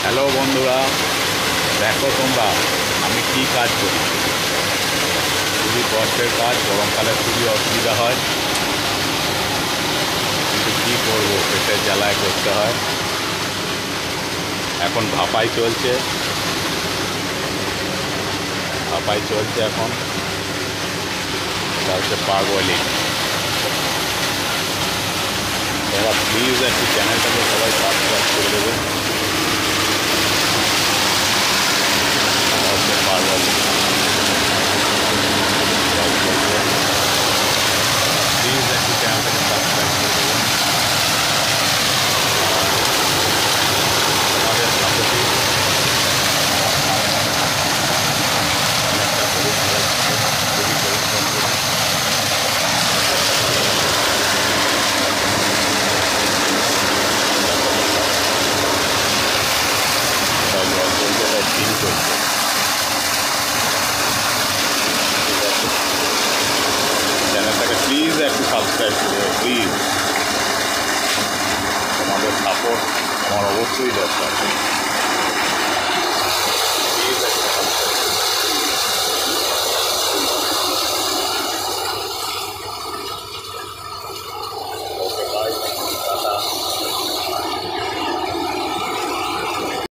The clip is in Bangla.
হ্যালো বন্ধুরা, দেখো তোমরা আমি কি কাজ করি। খুবই কষ্টের কাজ, গরমকালে খুবই অসুবিধা হয়, কিন্তু কী করবো, পেটের জ্বালায় করতে হয়। এখন ভাপাই চলছে এখন। এটা হচ্ছে পারবয়লিং। তোমরা প্লিজ একটু চ্যানেলটাকে সবাই সাবস্ক্রাইব করে দেবে। এটা হচ্ছে পারবয়লিং, প্লিজ একটু চ্যানেলটাকে সাবস্ক্রাইব করে দেবে। তোমাদের সাপোর্টে অনেকটা পরিশ্রম, খুবই পরিশ্রম করি। জল চলছে, তাই ফিল চলছে। ঠিক আছে, চ্যানেলটাকে প্লিজ একটু সাবস্ক্রাইব করে দেবে প্লিজ। তোমাদের সাপোর্ট আমার অবশ্যই দরকার।